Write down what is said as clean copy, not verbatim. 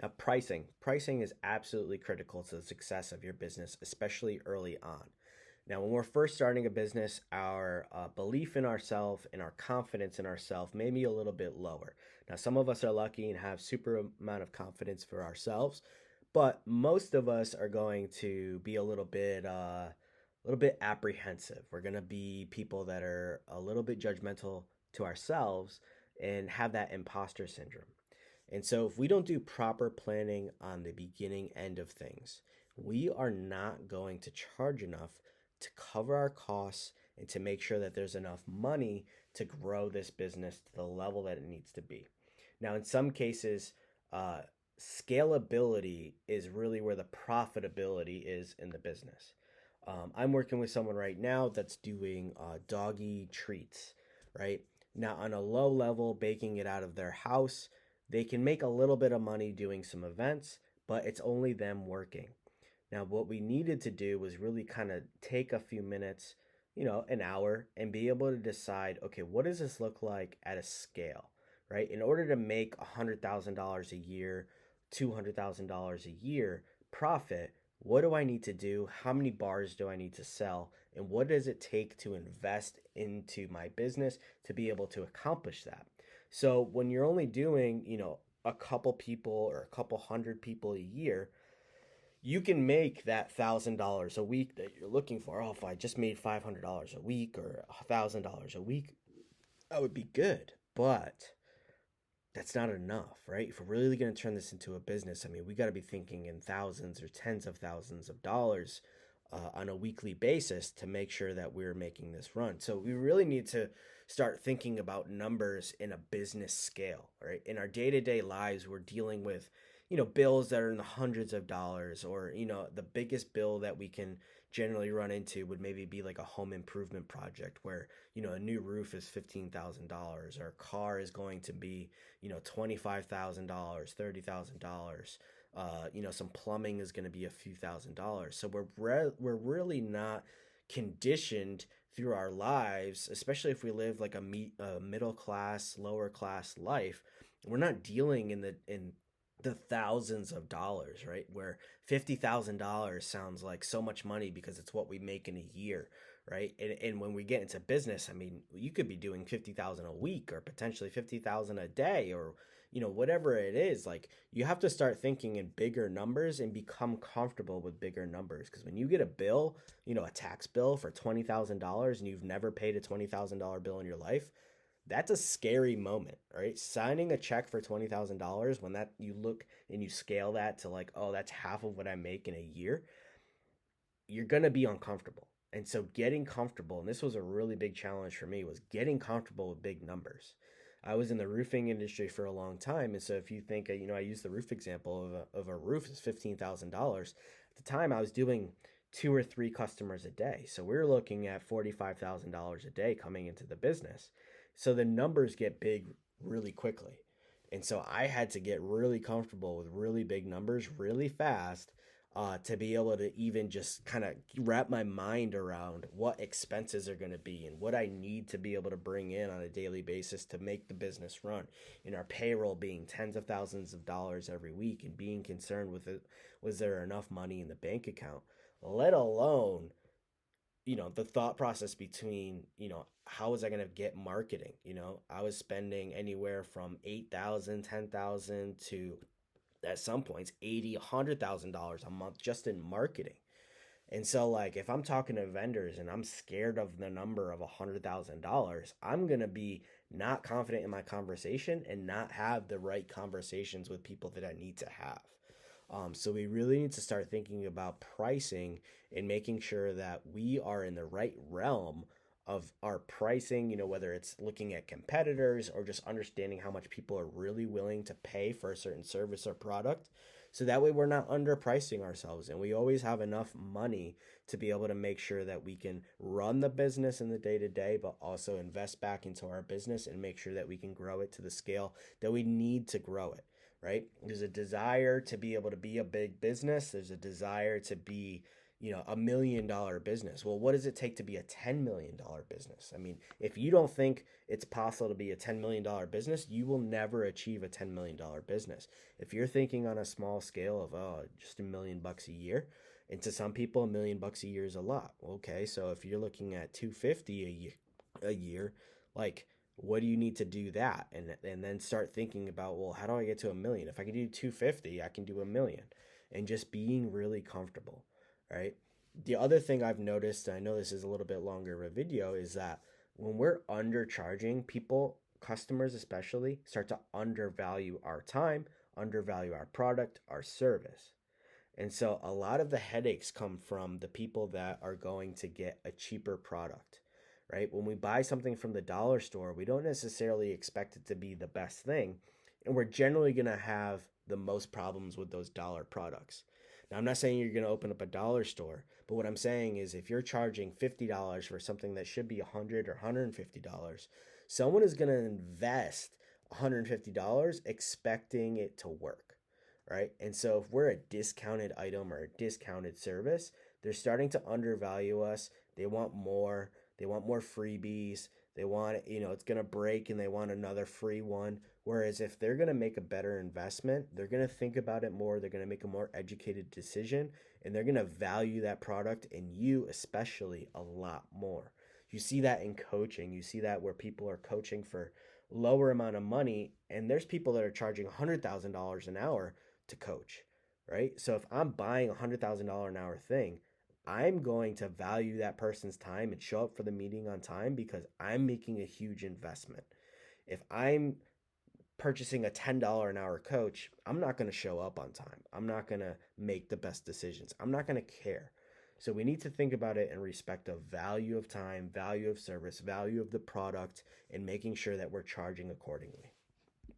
Now, pricing is absolutely critical to the success of your business, especially early on. Now, when we're first starting a business, our belief in ourselves and our confidence in ourselves may be a little bit lower. Now, some of us are lucky and have super amount of confidence for ourselves, but most of us are going to be a little bit apprehensive. We're going to be people that are a little bit judgmental to ourselves and have that imposter syndrome. And so, if we don't do proper planning on the beginning end of things, we are not going to charge enough to cover our costs and to make sure that there's enough money to grow this business to the level that it needs to be. Now, in some cases, uh, scalability is really where the profitability is in the business. I'm working with someone right now that's doing doggy treats, right? Now, on a low level, baking it out of their house, they can make a little bit of money doing some events, but it's only them working. Now, what we needed to do was really kind of take a few minutes, an hour, and be able to decide, okay, what does this look like at a scale, right? In order to make $100,000 a year, $200,000 a year profit, what do I need to do? How many bars do I need to sell? And what does it take to invest into my business to be able to accomplish that? So when you're only doing, a couple people or a couple hundred people a year, you can make that $1,000 a week that you're looking for. Oh, if I just made $500 a week or $1,000 a week, that would be good. But that's not enough, right? If we're really going to turn this into a business, I mean, we got to be thinking in thousands or tens of thousands of dollars on a weekly basis to make sure that we're making this run. So we really need to start thinking about numbers in a business scale, right? In our day-to-day lives, we're dealing with, bills that are in the hundreds of dollars, or, the biggest bill that we can generally run into would maybe be like a home improvement project where, a new roof is $15,000, or a car is going to be, $25,000, $30,000. Some plumbing is going to be a few $1,000s. So we're really not conditioned through our lives, especially if we live like a middle class, lower class life. We're not dealing in the thousands of dollars, right? Where $50,000 sounds like so much money because it's what we make in a year, right? And when we get into business, I mean, you could be doing 50,000 a week or potentially 50,000 a day, or whatever it is. Like, you have to start thinking in bigger numbers and become comfortable with bigger numbers, because when you get a bill, a tax bill for $20,000 and you've never paid a $20,000 bill in your life, that's a scary moment, right? Signing a check for $20,000, when that you look and you scale that to like, oh, that's half of what I make in a year, you're going to be uncomfortable. And so getting comfortable, and this was a really big challenge for me, was getting comfortable with big numbers. I was in the roofing industry for a long time. And so if you think, I use the roof example of a roof is $15,000. At the time, I was doing two or three customers a day. So we are looking at $45,000 a day coming into the business. So the numbers get big really quickly. And so I had to get really comfortable with really big numbers really fast, to be able to even just kind of wrap my mind around what expenses are going to be and what I need to be able to bring in on a daily basis to make the business run. And our payroll being tens of thousands of dollars every week, and being concerned with it, was there enough money in the bank account, let alone the thought process between, how was I going to get marketing? I was spending anywhere from 8,000, 10,000 to, at some points, 80, $100,000 a month just in marketing. And so, like, if I'm talking to vendors and I'm scared of the number of $100,000, I'm going to be not confident in my conversation and not have the right conversations with people that I need to have. So we really need to start thinking about pricing and making sure that we are in the right realm of our pricing, whether it's looking at competitors or just understanding how much people are really willing to pay for a certain service or product. So that way we're not underpricing ourselves, and we always have enough money to be able to make sure that we can run the business in the day to day, but also invest back into our business and make sure that we can grow it to the scale that we need to grow it, right? There's a desire to be able to be a big business. There's a desire to be, $1 million business. Well, what does it take to be a $10 million business? I mean, if you don't think it's possible to be a $10 million business, you will never achieve a $10 million business. If you're thinking on a small scale of, just $1 million a year, and to some people, $1 million a year is a lot. Okay, so if you're looking at 250 a year, like, what do you need to do that? And then start thinking about, well, how do I get to 1 million? If I can do 250, I can do 1 million, and just being really comfortable, right? The other thing I've noticed, and I know this is a little bit longer of a video, is that when we're undercharging, people, customers especially, start to undervalue our time, undervalue our product, our service. And so a lot of the headaches come from the people that are going to get a cheaper product, right? When we buy something from the dollar store, we don't necessarily expect it to be the best thing. And we're generally going to have the most problems with those dollar products. Now, I'm not saying you're going to open up a dollar store, but what I'm saying is if you're charging $50 for something that should be $100 or $150, someone is going to invest $150 expecting it to work, right? And so if we're a discounted item or a discounted service, they're starting to undervalue us. They want more. They want more freebies. They want, it's going to break and they want another free one. Whereas if they're going to make a better investment, they're going to think about it more. They're going to make a more educated decision, and they're going to value that product, and you especially, a lot more. You see that in coaching. You see that where people are coaching for lower amount of money, and there's people that are charging $100,000 an hour to coach, right? So if I'm buying a $100,000 an hour thing, I'm going to value that person's time and show up for the meeting on time because I'm making a huge investment. If I'm purchasing a $10 an hour coach, I'm not going to show up on time. I'm not going to make the best decisions. I'm not going to care. So we need to think about it in respect of value of time, value of service, value of the product, and making sure that we're charging accordingly.